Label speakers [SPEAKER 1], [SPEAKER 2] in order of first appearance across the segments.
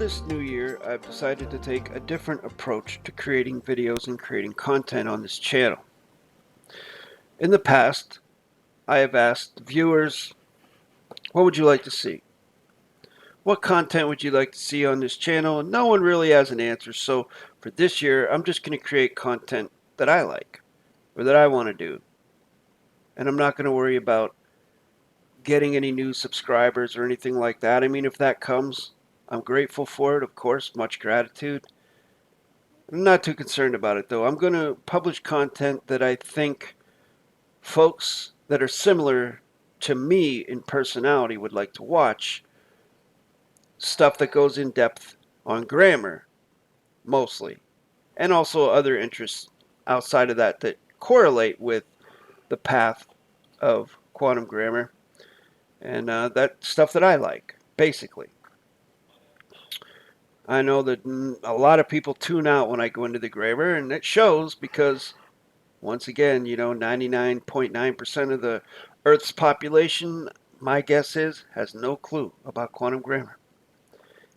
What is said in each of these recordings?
[SPEAKER 1] this new year, I've decided to take a different approach to creating videos and creating content on this channel. In the past, I have asked viewers, what would you like to see? What content would you like to see on this channel? And no one really has an answer, so for this year, I'm just going to create content that I like, or that I want to do. And I'm not going to worry about getting any new subscribers or anything like that. I mean, if that comes, I'm grateful for it, of course, much gratitude. I'm not too concerned about it, though. I'm going to publish content that I think folks that are similar to me in personality would like to watch. Stuff that goes in depth on grammar, mostly, and also other interests outside of that that correlate with the path of quantum grammar, and that stuff that I like, basically. I know that a lot of people tune out when I go into the grammar, and it shows because, once again, 99.9% of the Earth's population, my guess is, has no clue about quantum grammar.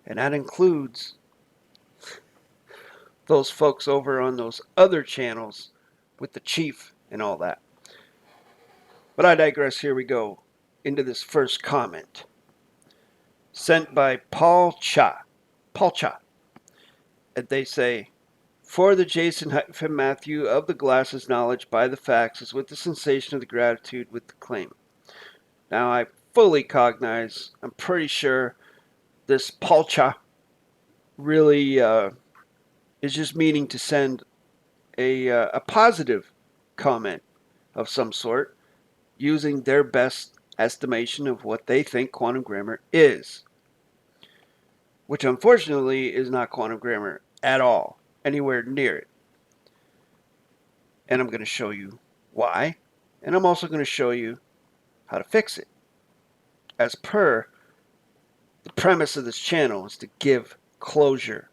[SPEAKER 1] And that includes those folks over on those other channels with the chief and all that. But I digress. Here we go into this first comment sent by Paul Cha. And they say, for the Jason-Matthew of the glasses knowledge by the facts is with the sensation of the gratitude with the claim. Now I fully cognize, I'm pretty sure this Paul Cha really is just meaning to send a positive comment of some sort using their best estimation of what they think quantum grammar is, which unfortunately is not quantum grammar at all, anywhere near it. And I'm going to show you why, and I'm also going to show you how to fix it. As per the premise of this channel is to give closure.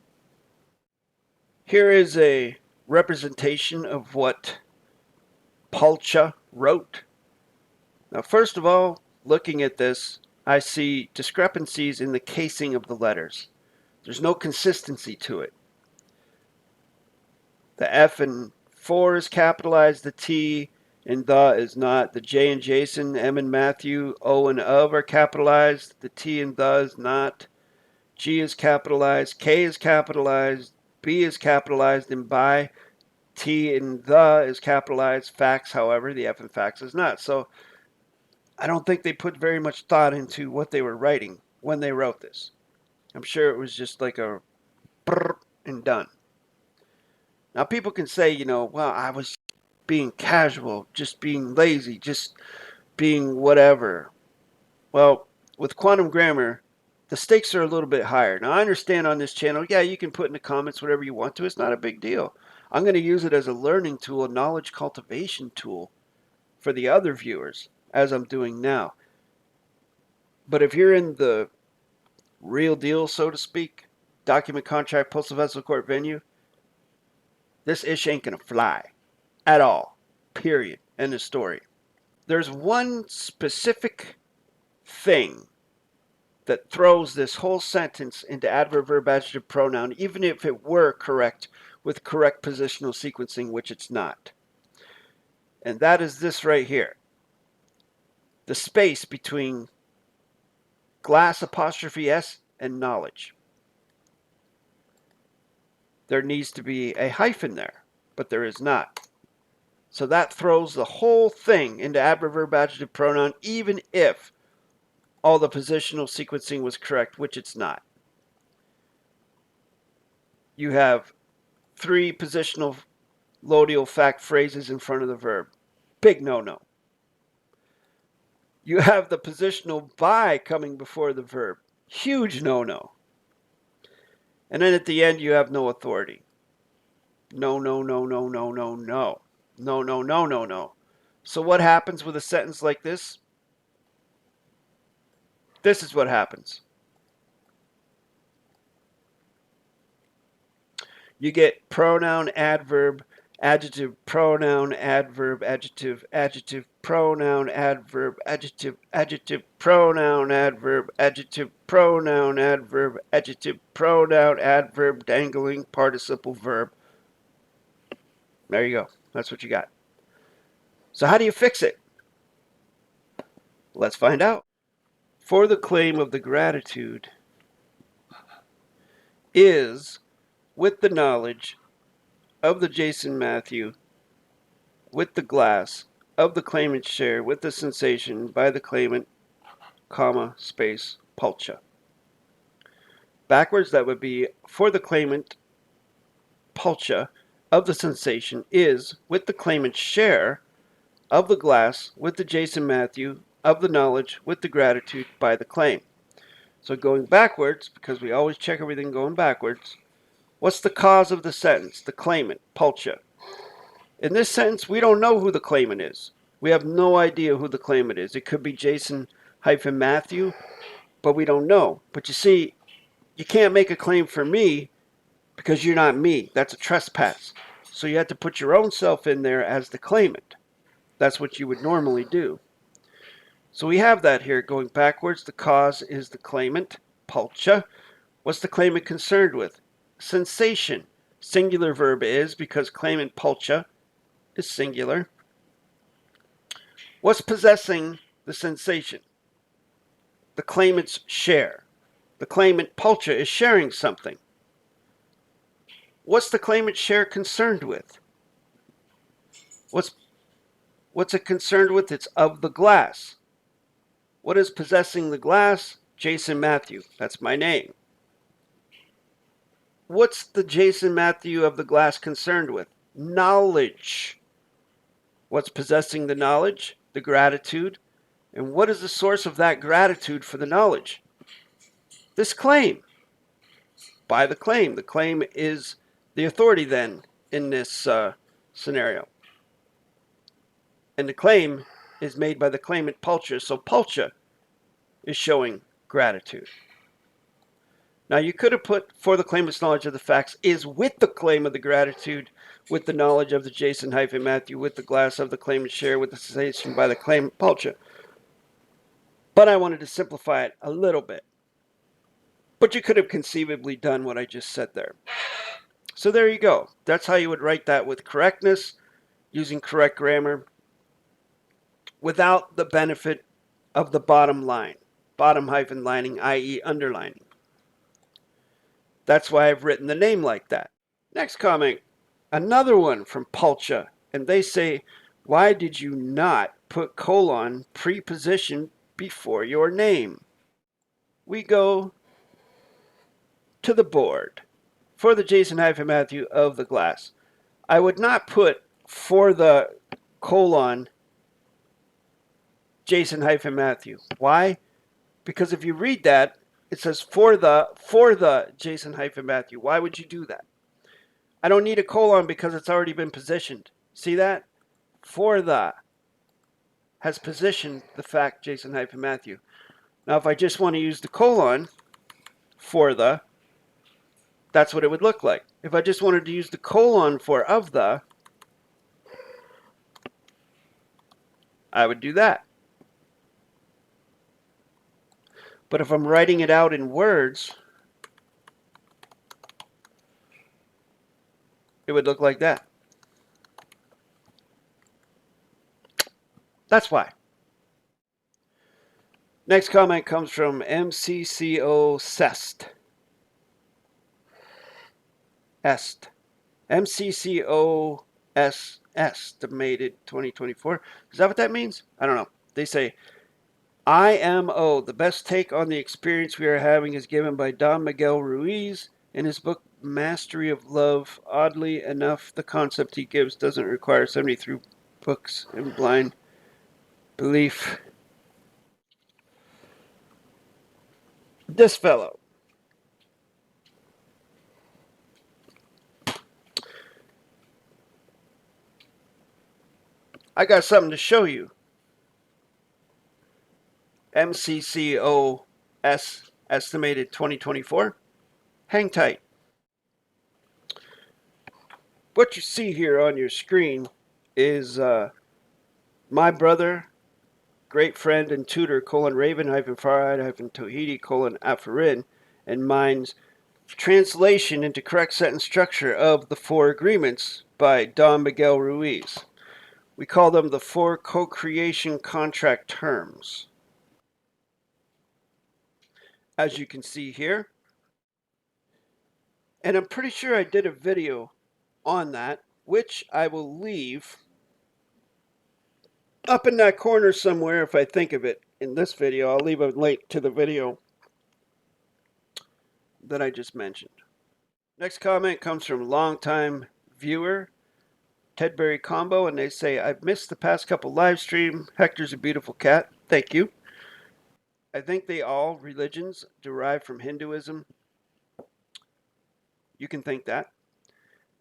[SPEAKER 1] Here is a representation of what Palcha wrote. Now, first of all, looking at this, I see discrepancies in the casing of the letters. There's no consistency to it. The F and 4 is capitalized, the T and the is not. The J and Jason, M and Matthew, O and of are capitalized. The T and the is not. G is capitalized, K is capitalized, B is capitalized and by. T and the is capitalized. Fax, however, the F in fax is not. So I don't think they put very much thought into what they were writing when they wrote this. I'm sure it was just like a brrr and done. Now people can say, well, I was being casual, just being lazy, just being whatever. Well, with quantum grammar, the stakes are a little bit higher. Now I understand on this channel, yeah, you can put in the comments whatever you want to. It's not a big deal. I'm going to use it as a learning tool, a knowledge cultivation tool for the other viewers, as I'm doing now. But if you're in the real deal, so to speak, document, contract, postal vessel, court, venue, this ish ain't gonna fly at all, period. End of story. There's one specific thing that throws this whole sentence into adverb, verb, adjective, pronoun, even if it were correct with correct positional sequencing, which it's not. And that is this right here. The space between glass apostrophe S and knowledge. There needs to be a hyphen there, but there is not. So that throws the whole thing into adverb, verb, adjective, pronoun, even if all the positional sequencing was correct, which it's not. You have 3 positional loadial fact phrases in front of the verb. Big no-no. You have the positional by coming before the verb. Huge no-no. And then at the end, you have no authority. No, no, no, no, no, no, no. No, no, no, no, no. So what happens with a sentence like this? This is what happens. You get pronoun, adverb, adjective, pronoun, adverb, adjective, adjective, pronoun, adverb, adjective, adjective, pronoun, adverb, adjective, pronoun, adverb, adjective, pronoun, adverb, dangling participle verb. There you go. That's what you got. So how do you fix it? Let's find out. For the claim of the gratitude is with the knowledge of the Jason Matthew, with the glass of the claimant's share, with the sensation by the claimant, comma, space, pulcha. Backwards, that would be for the claimant, pulcha, of the sensation is with the claimant's share of the glass, with the Jason Matthew, of the knowledge, with the gratitude by the claim. So going backwards, because we always check everything going backwards, what's the cause of the sentence? The claimant, pulcha. In this sentence, we don't know who the claimant is. We have no idea who the claimant is. It could be Jason-Matthew, but we don't know. But you see, you can't make a claim for me because you're not me. That's a trespass. So you have to put your own self in there as the claimant. That's what you would normally do. So we have that here. Going backwards, the cause is the claimant, pulcha. What's the claimant concerned with? Sensation. Singular verb is because claimant pulcha is singular. What's possessing the sensation? The claimant's share. The claimant pulcha is sharing something. What's the claimant share concerned with? What's it concerned with? It's of the glass. What is possessing the glass? Jason Matthew. That's my name. What's the Jason Matthew of the glass concerned with? Knowledge. What's possessing the knowledge? The gratitude. And what is the source of that gratitude for the knowledge? This claim. By the claim. The claim is the authority then in this scenario. And the claim is made by the claimant pulcha. So pulcha is showing gratitude. Now you could have put for the claimant's knowledge of the facts is with the claim of the gratitude, with the knowledge of the Jason-Matthew, with the glass of the claimant's share, with the sensation by the claimant pulcha. But I wanted to simplify it a little bit. But you could have conceivably done what I just said there. So there you go. That's how you would write that with correctness, using correct grammar, without the benefit of the bottom line, bottom hyphen lining, i.e. underlining. That's why I've written the name like that. Next comment, another one from Pulcha, and they say, why did you not put colon preposition before your name? We go to the board for the Jason-Matthew of the glass. I would not put for the colon Jason-Matthew. Why? Because if you read that, it says for the Jason-Matthew. Why would you do that? I don't need a colon because it's already been positioned. See that? For the has positioned the fact Jason-Matthew. Now if I just want to use the colon for the, that's what it would look like. If I just wanted to use the colon for of the, I would do that. But if I'm writing it out in words, it would look like that. That's why. Next comment comes from MCCO Cest. MCCO estimated 2024. Is that what that means? I don't know. They say, IMO, the best take on the experience we are having is given by Don Miguel Ruiz in his book Mastery of Love. Oddly enough, the concept he gives doesn't require 73 books in blind belief. This fellow. I got something to show you. MCCOS estimated 2024. Hang tight. What you see here on your screen is my brother, great friend and tutor, Raven-Farhad-Tohidi-Afarin, and mine's translation into correct sentence structure of the four agreements by Don Miguel Ruiz. We call them the four co-creation contract terms. As you can see here, and I'm pretty sure I did a video on that, which I will leave up in that corner somewhere if I think of it in this video. I'll leave a link to the video that I just mentioned. Next comment comes from longtime viewer Tedberry Combo, and they say, I've missed the past couple live stream. Hector's a beautiful cat. Thank you. I think all religions derive from Hinduism. You can think that.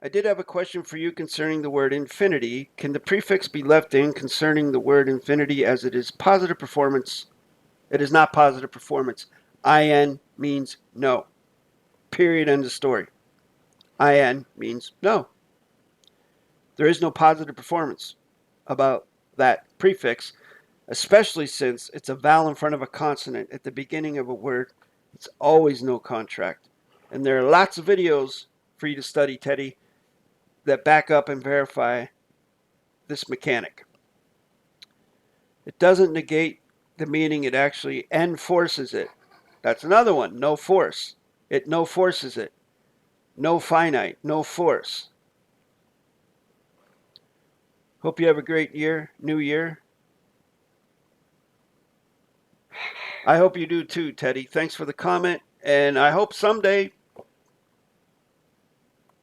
[SPEAKER 1] I did have a question for you concerning the word infinity. Can the prefix be left in concerning the word infinity as it is positive performance? It is not positive performance. IN means no. Period. End of story. IN means no. There is no positive performance about that prefix, especially since it's a vowel in front of a consonant at the beginning of a word. It's always no contract. And there are lots of videos for you to study, Teddy, that back up and verify this mechanic. It doesn't negate the meaning, it actually enforces it. That's another one, no force. It no forces it. No finite, no force. Hope you have a great year, new year. I hope you do too, Teddy. Thanks for the comment, and I hope someday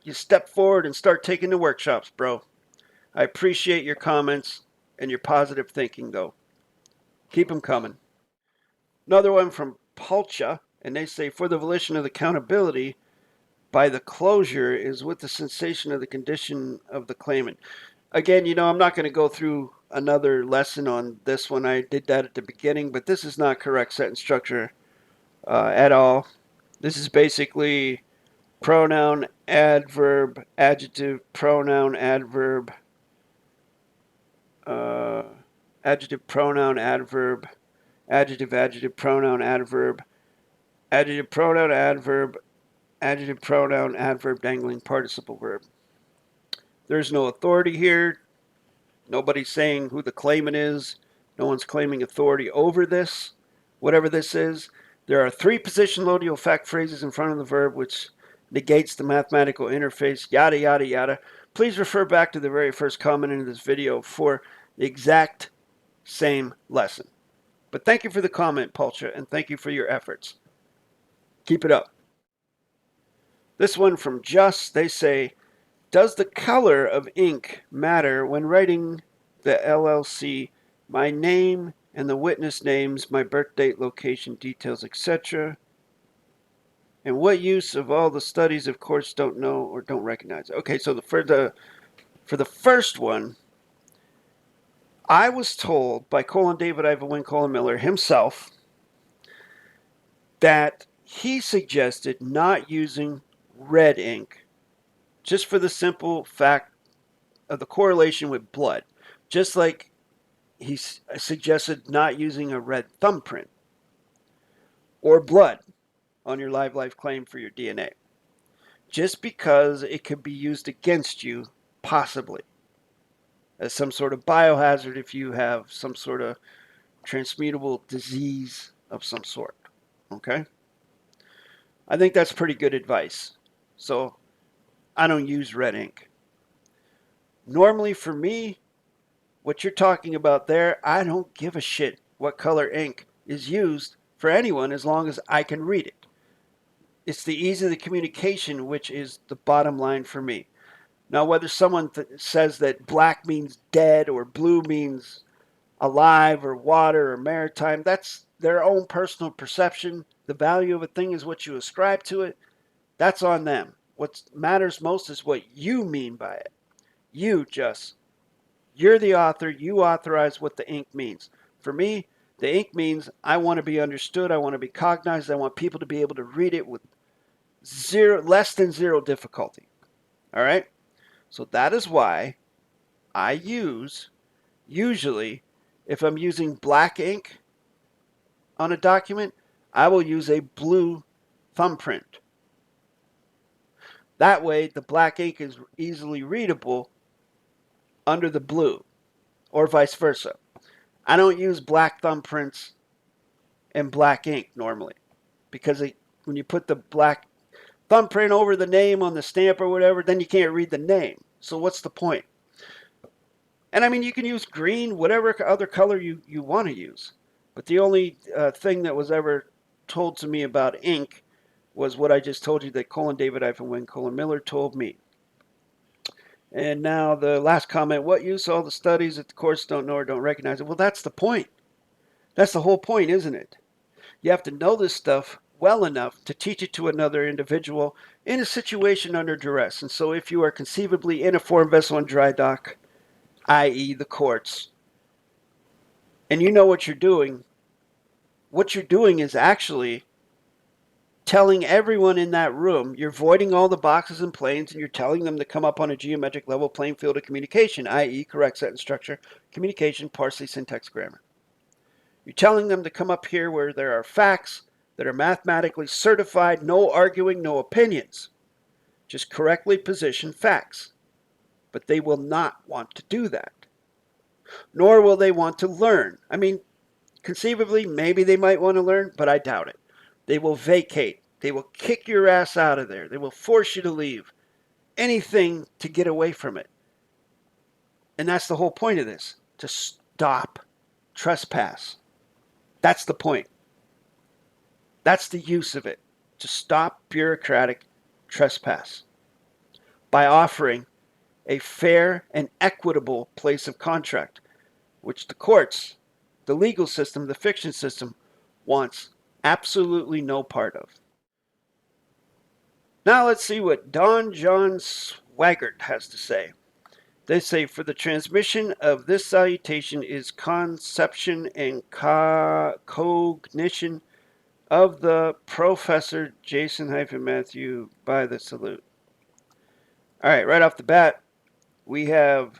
[SPEAKER 1] you step forward and start taking the workshops, bro. I appreciate your comments and your positive thinking, though. Keep them coming. Another one from Pulcha, and they say, for the volition of the accountability by the closure is with the sensation of the condition of the claimant. Again, I'm not going to go through another lesson on this one. I did that at the beginning, but this is not correct sentence structure at all. This is basically pronoun, adverb, adjective, pronoun, adverb, adjective, pronoun, adverb, adjective, adjective, pronoun, adverb, adjective, pronoun, adverb, adjective, pronoun, adverb, dangling participle verb. There's no authority here. Nobody's saying who the claimant is. No one's claiming authority over this, whatever this is. There are three position loadial fact phrases in front of the verb, which negates the mathematical interface, yada, yada, yada. Please refer back to the very first comment in this video for the exact same lesson. But thank you for the comment, Pulcha, and thank you for your efforts. Keep it up. This one from Just, they say, does the color of ink matter when writing the LLC, my name and the witness names, my birth date, location, details, etc.? And what use of all the studies of course don't know or don't recognize? Okay, so for the first one, I was told by DAVID-WYNN Miller himself that he suggested not using red ink just for the simple fact of the correlation with blood. Just like he suggested not using a red thumbprint or blood on your live life claim for your DNA. Just because it could be used against you, possibly, as some sort of biohazard if you have some sort of transmutable disease of some sort. Okay? I think that's pretty good advice. So I don't use red ink. Normally for me, what you're talking about there, I don't give a shit what color ink is used for anyone as long as I can read it. It's the ease of the communication which is the bottom line for me. Now, whether someone says that black means dead or blue means alive or water or maritime, that's their own personal perception. The value of a thing is what you ascribe to it. That's on them. What matters most is what you mean by it. You're the author. You authorize what the ink means. For me, the ink means I want to be understood. I want to be cognized. I want people to be able to read it with less than zero difficulty. All right? So that is why I use, usually, if I'm using black ink on a document, I will use a blue thumbprint. That way, the black ink is easily readable under the blue, or vice versa. I don't use black thumbprints and black ink normally, because when you put the black thumbprint over the name on the stamp or whatever, then you can't read the name. So what's the point? And I mean, you can use green, whatever other color you want to use. But the only thing that was ever told to me about ink was what I just told you that DAVID-WYNN Miller told me. And now the last comment, what use all the studies that the courts don't know or don't recognize it? Well, that's the point. That's the whole point, isn't it? You have to know this stuff well enough to teach it to another individual in a situation under duress. And so if you are conceivably in a foreign vessel on dry dock, i.e. the courts, and you know what you're doing is actually telling everyone in that room, you're voiding all the boxes and planes, and you're telling them to come up on a geometric level playing field of communication, i.e. correct sentence structure, communication, parsley, syntax, grammar. You're telling them to come up here where there are facts that are mathematically certified, no arguing, no opinions. Just correctly position facts. But they will not want to do that. Nor will they want to learn. I mean, conceivably, maybe they might want to learn, but I doubt it. They will vacate. They will kick your ass out of there. They will force you to leave. Anything to get away from it. And that's the whole point of this. To stop trespass. That's the point. That's the use of it. To stop bureaucratic trespass. By offering a fair and equitable place of contract, which the courts, the legal system, the fiction system, wants absolutely no part of. Now let's see what Don John Swaggart has to say. They say, for the transmission of this salutation is conception and cognition of the Professor Jason-Matthew by the salute. All right, right off the bat, we have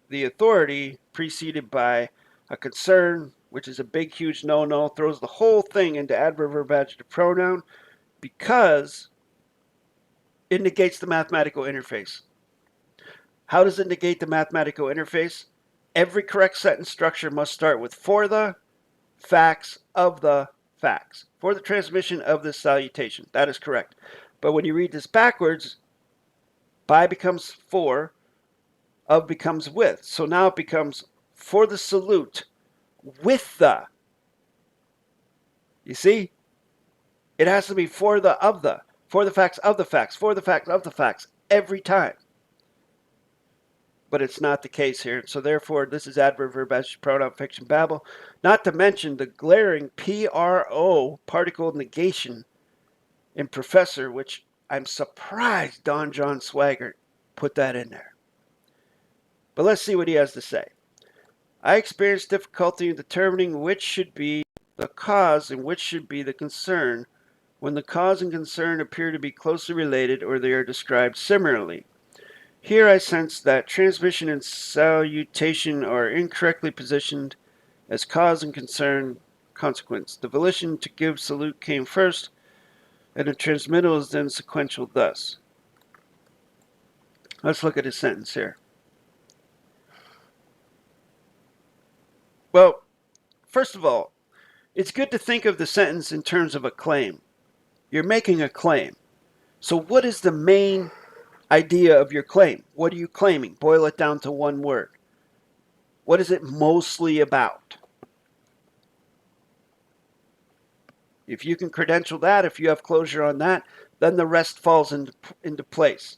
[SPEAKER 1] the authority preceded by a concern, which is a big, huge no-no, throws the whole thing into adverb, verb, adjective, pronoun because it negates the mathematical interface. How does it negate the mathematical interface? Every correct sentence structure must start with for the facts of the facts. For the transmission of this salutation. That is correct. But when you read this backwards, by becomes for, of becomes with. So now it becomes for the salute with the. You see? It has to be for the of the. For the facts of the facts. For the facts of the facts. Every time. But it's not the case here. So therefore, this is adverb, verb, adjective, pronoun, fiction, babble. Not to mention the glaring PRO, particle negation, in professor, which I'm surprised Don John Swaggart put that in there. But let's see what he has to say. I experienced difficulty in determining which should be the cause and which should be the concern when the cause and concern appear to be closely related or they are described similarly. Here I sense that transmission and salutation are incorrectly positioned as cause and concern consequence. The volition to give salute came first, and the transmittal is then sequential thus. Let's look at his sentence here. Well, first of all, it's good to think of the sentence in terms of a claim. You're making a claim. So what is the main idea of your claim? What are you claiming? Boil it down to one word. What is it mostly about? If you can credential that, if you have closure on that, then the rest falls into place.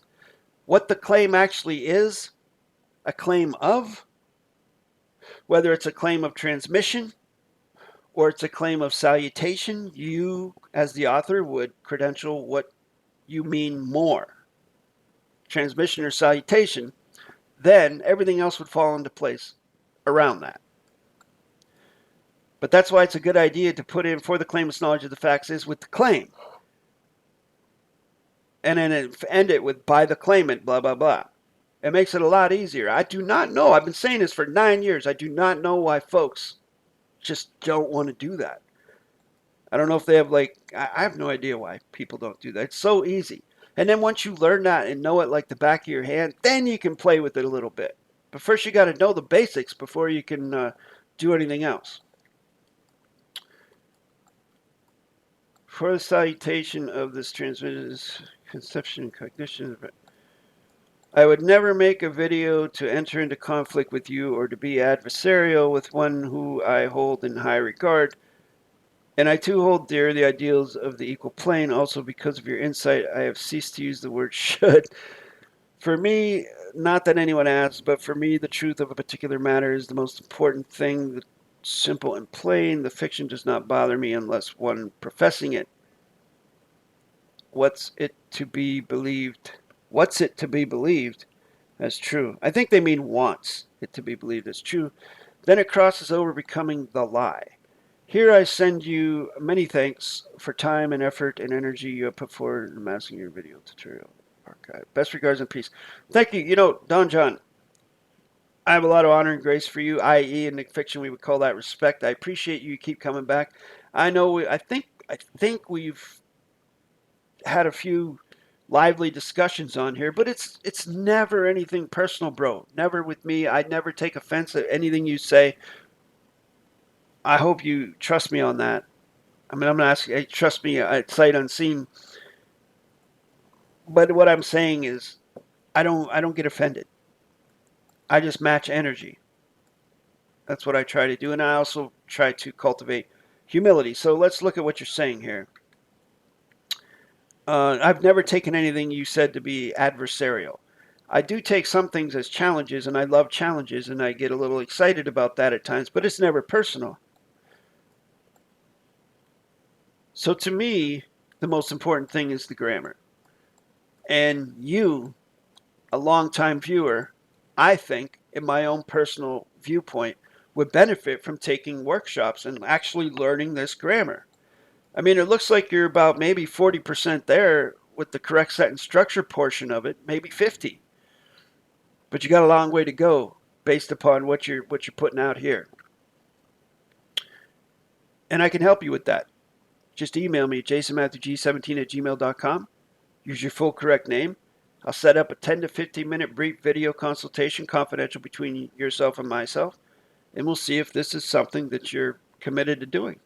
[SPEAKER 1] What the claim actually is, a claim of, whether it's a claim of transmission or it's a claim of salutation, you, as the author, would credential what you mean more. Transmission or salutation, then everything else would fall into place around that. But that's why it's a good idea to put in for the claimant's knowledge of the facts is with the claim. And then end it with by the claimant, blah, blah, blah. It makes it a lot easier. I do not know. I've been saying this for 9 years. I do not know why folks just don't want to do that. I don't know if they have I have no idea why people don't do that. It's so easy. And then once you learn that and know it like the back of your hand, then you can play with it a little bit. But first you got to know the basics before you can do anything else. For the salutation of this transmitted conception and cognition, I would never make a video to enter into conflict with you or to be adversarial with one who I hold in high regard. And I too hold dear the ideals of the equal plane. Also, because of your insight, I have ceased to use the word should. For me, not that anyone asked, but for me, the truth of a particular matter is the most important thing. Simple and plain. The fiction does not bother me unless one professing it. What's it to be believed as true? I think they mean wants it to be believed as true. Then it crosses over, becoming the lie. Here I send you many thanks for time and effort and energy you have put forward in amassing your video tutorial archive. Best regards and peace. Thank you. You know, Don John, I have a lot of honor and grace for you, i.e. in the fiction we would call that respect. I appreciate you keep coming back. I know I think we've had a few lively discussions on here, but it's never anything personal, bro. Never with me. I'd never take offense at anything you say. I hope you trust me on that. I mean, I'm not asking you, trust me at sight unseen. But what I'm saying is, I don't get offended. I just match energy. That's what I try to do, and I also try to cultivate humility. So let's look at what you're saying here. I've never taken anything you said to be adversarial. I do take some things as challenges, and I love challenges, and I get a little excited about that at times, but it's never personal. So to me, the most important thing is the grammar. And you, a longtime viewer, I think, in my own personal viewpoint, would benefit from taking workshops and actually learning this grammar. I mean, it looks like you're about maybe 40% there with the correct sentence structure portion of it, maybe 50. But you got a long way to go based upon what you're putting out here. And I can help you with that. Just email me at jasonmatthewg17@gmail.com. Use your full correct name. I'll set up a 10 to 15 minute brief video consultation, confidential between yourself and myself, and we'll see if this is something that you're committed to doing.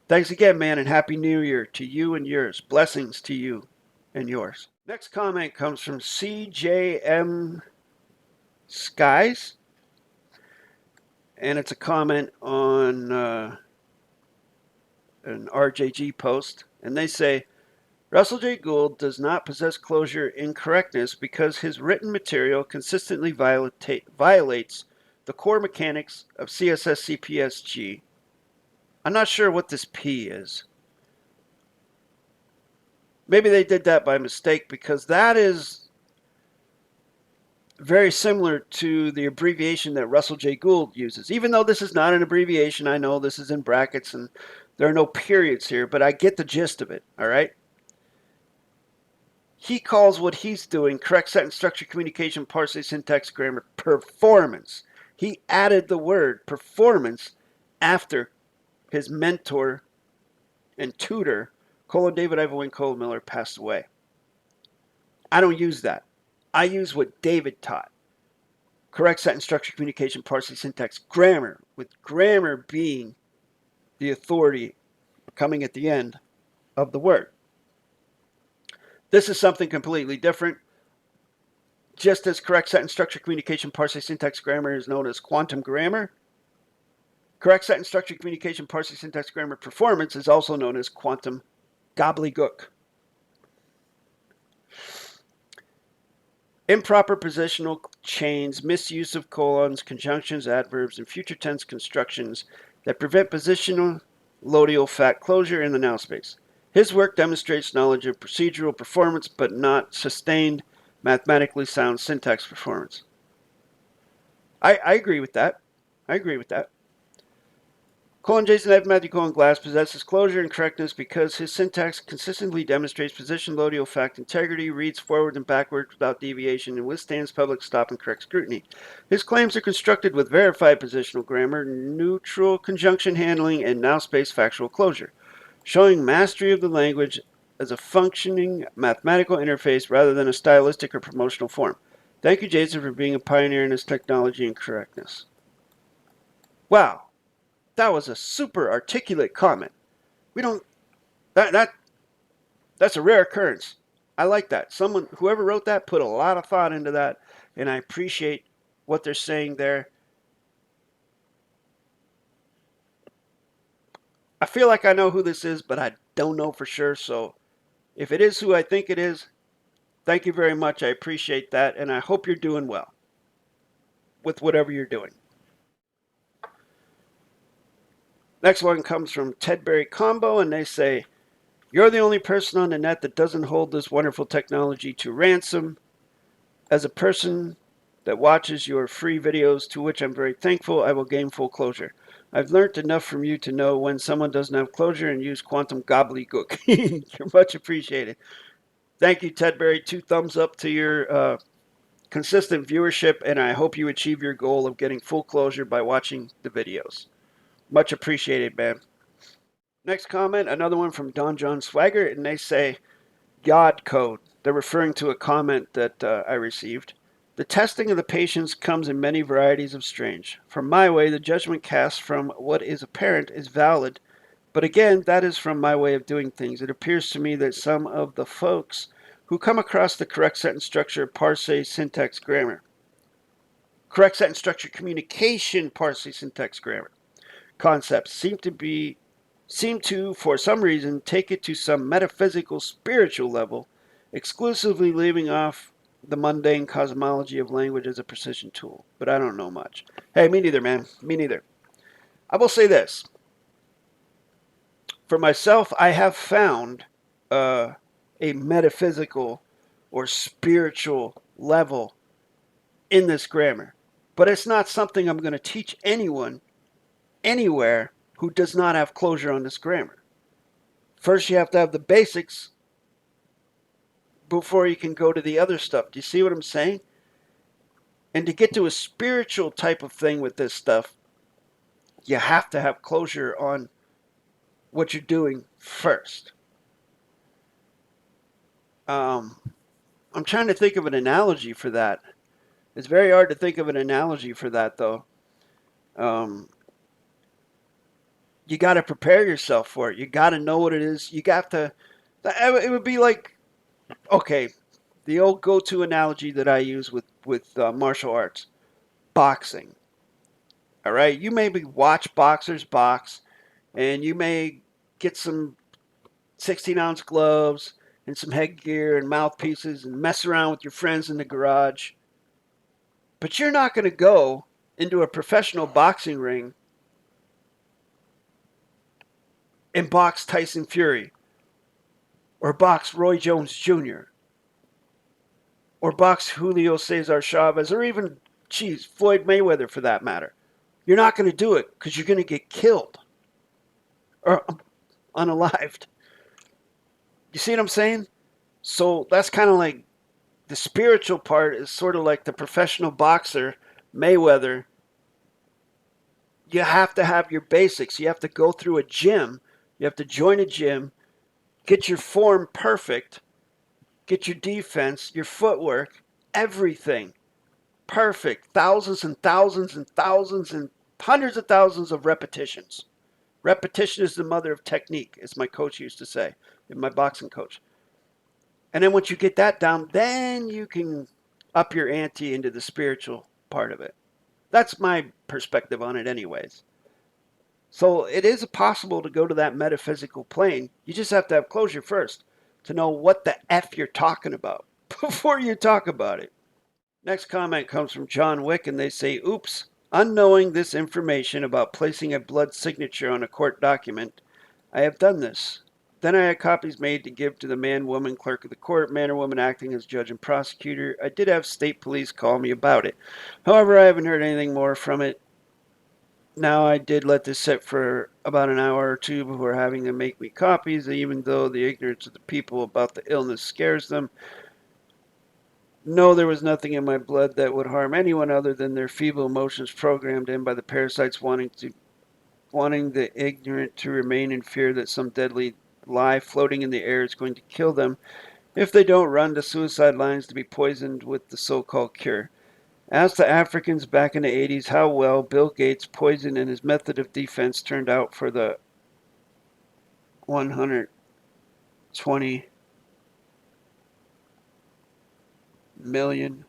[SPEAKER 1] Thanks again, man, and Happy New Year to you and yours. Blessings to you and yours. Next comment comes from CJM Skies, and it's a comment on an RJG post, and they say, Russell J. Gould does not possess closure incorrectness because his written material consistently violates the core mechanics of CSS CPSG. I'm not sure what this P is. Maybe they did that by mistake, because that is very similar to the abbreviation that Russell J. Gould uses. Even though this is not an abbreviation, I know this is in brackets and there are no periods here, but I get the gist of it, all right? He calls what he's doing correct sentence structure, communication, parse, syntax, grammar, performance. He added the word performance after his mentor and tutor, DAVID-WYNN Miller, passed away. I don't use that. I use what David taught. Correct sentence structure, communication, parse, syntax, grammar, with grammar being the authority coming at the end of the word. This is something completely different. Just as correct sentence structure, communication, parse, syntax, grammar is known as quantum grammar, correct sentence structure, communication, parse, syntax, grammar, performance is also known as quantum gobbledygook. Improper positional chains, misuse of colons, conjunctions, adverbs, and future tense constructions that prevent positional lodial fact closure in the now space. His work demonstrates knowledge of procedural performance, but not sustained, mathematically sound syntax performance. I agree with that. I agree with that. Jason F. Matthew Glass possesses closure and correctness because his syntax consistently demonstrates position, logical fact integrity, reads forward and backward without deviation, and withstands public stop and correct scrutiny. His claims are constructed with verified positional grammar, neutral conjunction handling, and now space factual closure, showing mastery of the language as a functioning mathematical interface rather than a stylistic or promotional form. Thank you, Jason, for being a pioneer in this technology and correctness. Wow. That was a super articulate comment. We don't that's a rare occurrence. I like that. Whoever wrote that put a lot of thought into that, and I appreciate what they're saying there. I feel like I know who this is, but I don't know for sure. So if it is who I think it is, thank you very much. I appreciate that, and I hope you're doing well with whatever you're doing. Next one comes from Tedberry Combo, and they say, you're the only person on the net that doesn't hold this wonderful technology to ransom. As a person that watches your free videos, to which I'm very thankful, I will gain full closure. I've learned enough from you to know when someone doesn't have closure and use quantum gobbledygook. You're much appreciated. Thank you, Tedberry. 2 thumbs up to your consistent viewership, and I hope you achieve your goal of getting full closure by watching the videos. Much appreciated, man. Next comment, another one from Don John Swagger, and they say, YOD code. They're referring to a comment that I received. The testing of the patients comes in many varieties of strange. From my way, the judgment cast from what is apparent is valid, but again, that is from my way of doing things. It appears to me that some of the folks who come across the correct sentence structure, parse, syntax, grammar, correct sentence structure, communication, parse, syntax, grammar, concepts seem to, for some reason, take it to some metaphysical, spiritual level, exclusively leaving off the mundane cosmology of language as a precision tool. But I don't know much. Hey, me neither, man. Me neither. I will say this. For myself, I have found a metaphysical or spiritual level in this grammar. But it's not something I'm going to teach anyone anywhere who does not have closure on this grammar. First, you have to have the basics before you can go to the other stuff. Do you see what I'm saying? And to get to a spiritual type of thing with this stuff, you have to have closure on what you're doing first. I'm trying to think of an analogy for that. It's very hard to think of an analogy for that, though. You got to prepare yourself for it. You got to know what it is. You got to. It would be like, okay, the old go-to analogy that I use with martial arts, boxing. All right, you maybe watch boxers box, and you may get some 16-ounce gloves and some headgear and mouthpieces and mess around with your friends in the garage. But you're not going to go into a professional boxing ring and box Tyson Fury, or box Roy Jones Jr., or box Julio Cesar Chavez, or even, Floyd Mayweather for that matter. You're not going to do it because you're going to get killed or unalived. You see what I'm saying? So that's kind of like the spiritual part is sort of like the professional boxer, Mayweather. You have to have your basics. You have to go through a gym. You have to join a gym, get your form perfect, get your defense, your footwork, everything perfect. Thousands and thousands and thousands and hundreds of thousands of repetitions. Repetition is the mother of technique, as my coach used to say, my boxing coach. And then once you get that down, then you can up your ante into the spiritual part of it. That's my perspective on it anyways. So it is possible to go to that metaphysical plane. You just have to have closure first to know what the F you're talking about before you talk about it. Next comment comes from John Wick, and they say, oops, unknowing this information about placing a blood signature on a court document, I have done this. Then I had copies made to give to the man, woman, clerk of the court, man or woman acting as judge and prosecutor. I did have state police call me about it. However, I haven't heard anything more from it. Now, I did let this sit for about an hour or two before having them make me copies, even though the ignorance of the people about the illness scares them. No, there was nothing in my blood that would harm anyone other than their feeble emotions programmed in by the parasites wanting the ignorant to remain in fear that some deadly lie floating in the air is going to kill them if they don't run to suicide lines to be poisoned with the so-called cure. As to Africans back in the 80s, how well Bill Gates' poison and his method of defense turned out for the 120 million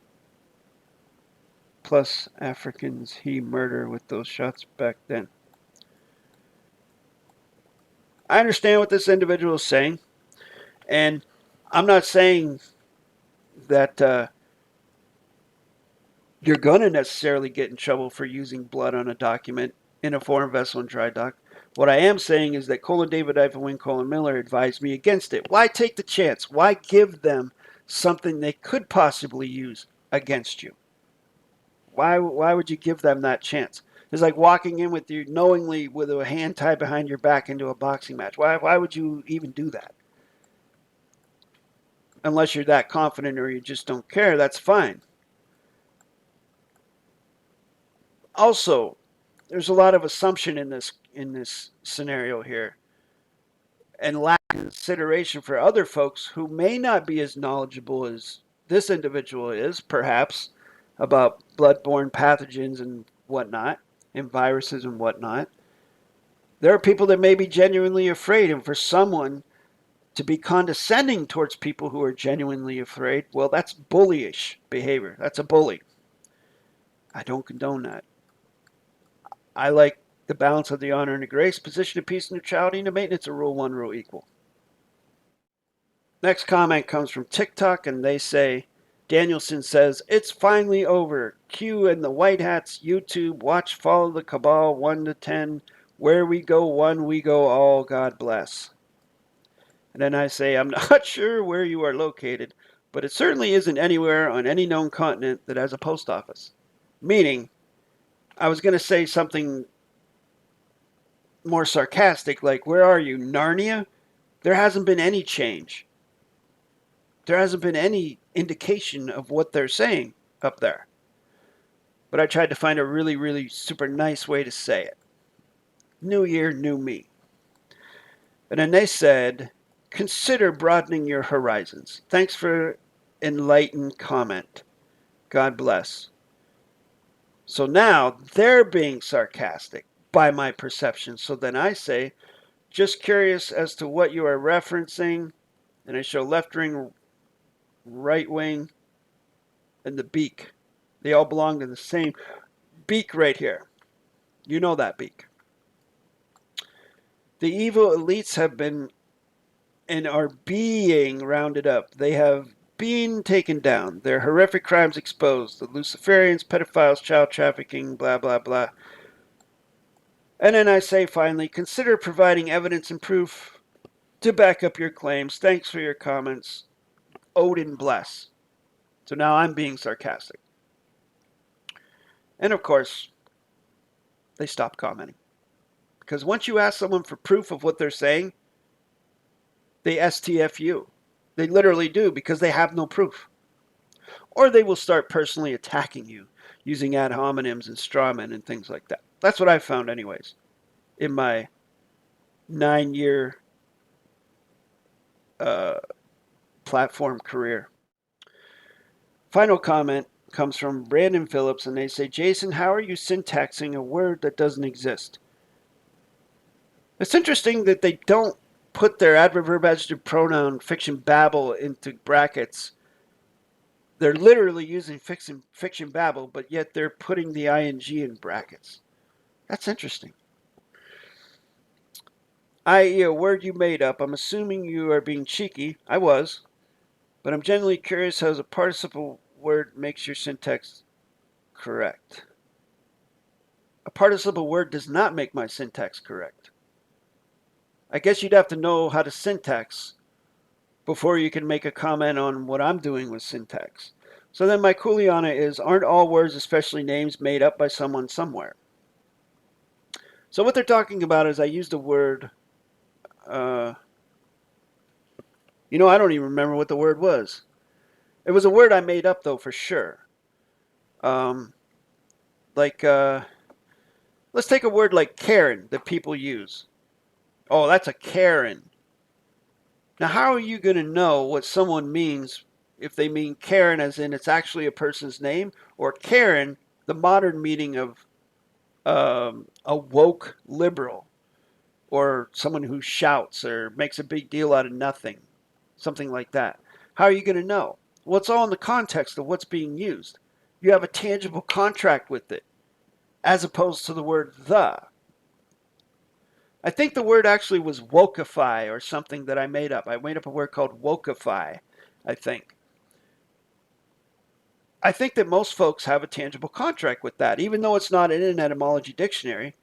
[SPEAKER 1] plus Africans he murdered with those shots back then. I understand what this individual is saying, and I'm not saying that you're going to necessarily get in trouble for using blood on a document in a foreign vessel in dry dock. What I am saying is that David-WYNN Miller advised me against it. Why take the chance? Why give them something they could possibly use against you? Why would you give them that chance? It's like walking in with you knowingly with a hand tied behind your back into a boxing match. Why would you even do that? Unless you're that confident or you just don't care, that's fine. Also, there's a lot of assumption in this scenario here, and lack of consideration for other folks who may not be as knowledgeable as this individual is, perhaps, about bloodborne pathogens and whatnot, and viruses and whatnot. There are people that may be genuinely afraid, and for someone to be condescending towards people who are genuinely afraid, well, that's bullyish behavior. That's a bully. I don't condone that. I like the balance of the honor and the grace, position of peace and neutrality, and the maintenance of Rule 1, Rule Equal. Next comment comes from TikTok, and they say, Danielson says, it's finally over. Q and the White Hats, YouTube, watch Follow the Cabal 1 to 10. Where we go one, we go all. God bless. And then I say, I'm not sure where you are located, but it certainly isn't anywhere on any known continent that has a post office. Meaning, I was going to say something more sarcastic, like, where are you, Narnia? There hasn't been any change. There hasn't been any indication of what they're saying up there. But I tried to find a really, really super nice way to say it. New year, new me. And then they said, consider broadening your horizons. Thanks for enlightened comment. God bless. So now they're being sarcastic by my perception. So then I say, just curious as to what you are referencing. And I show left wing, right wing, and the beak. They all belong to the same beak right here. You know that beak. The evil elites have been and are being rounded up. They have been taken down. Their horrific crimes exposed. The Luciferians, pedophiles, child trafficking, blah, blah, blah. And then I say finally, consider providing evidence and proof to back up your claims. Thanks for your comments. Odin bless. So now I'm being sarcastic. And of course, they stop commenting. Because once you ask someone for proof of what they're saying, they STFU. They literally do, because they have no proof. Or they will start personally attacking you using ad hominems and strawmen and things like that. That's what I've found anyways in my 9-year platform career. Final comment comes from Brandon Phillips, and they say, Jason, how are you syntaxing a word that doesn't exist? It's interesting that they don't put their adverb, verb, adjective, pronoun, fiction, babble into brackets. They're literally using fiction, babble, but yet they're putting the ing in brackets. That's interesting. I.e., a word you made up. I'm assuming you are being cheeky. I was. But I'm genuinely curious how a participle word makes your syntax correct. A participle word does not make my syntax correct. I guess you'd have to know how to syntax before you can make a comment on what I'm doing with syntax. So then my Kuliana is, aren't all words, especially names, made up by someone somewhere? So what they're talking about is I used a word, I don't even remember what the word was. It was a word I made up, though, for sure. Let's take a word like Karen that people use. Oh, that's a Karen. Now, how are you going to know what someone means if they mean Karen as in it's actually a person's name, or Karen, the modern meaning of a woke liberal, or someone who shouts or makes a big deal out of nothing, something like that? How are you going to know? Well, it's all in the context of what's being used. You have a tangible contract with it, as opposed to the word the. I think the word actually was wokeify or something that I made up. I made up a word called wokeify, I think. I think that most folks have a tangible contract with that, even though it's not in an etymology dictionary.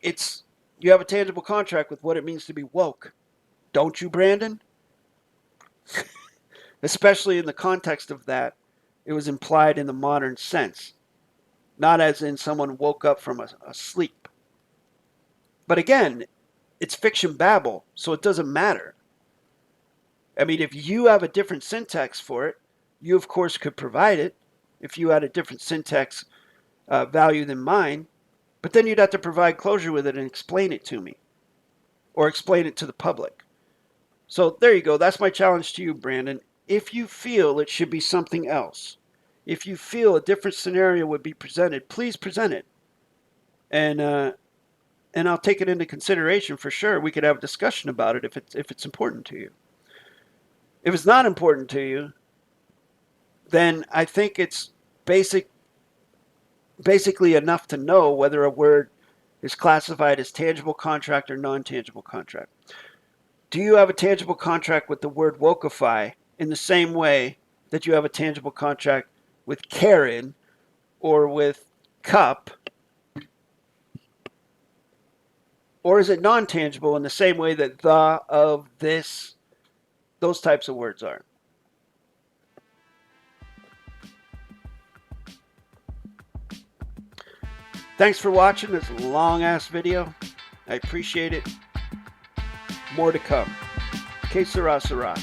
[SPEAKER 1] You have a tangible contract with what it means to be woke. Don't you, Brandon? Especially in the context of that, it was implied in the modern sense, not as in someone woke up from a sleep. But again, it's fiction babble, so it doesn't matter. I mean, if you have a different syntax for it, you of course could provide it if you had a different syntax value than mine, but then you'd have to provide closure with it and explain it to me, or explain it to the public. So there you go. That's my challenge to you, Brandon. If you feel it should be something else, if you feel a different scenario would be presented, please present it. And I'll take it into consideration for sure. We could have a discussion about it if it's important to you. If it's not important to you, then I think it's basically enough to know whether a word is classified as tangible contract or non-tangible contract. Do you have a tangible contract with the word wokeify in the same way that you have a tangible contract with Karen or with cup? Or is it non-tangible in the same way that the, of, this, those types of words are? Thanks for watching this long-ass video. I appreciate it. More to come. Que sera, sera.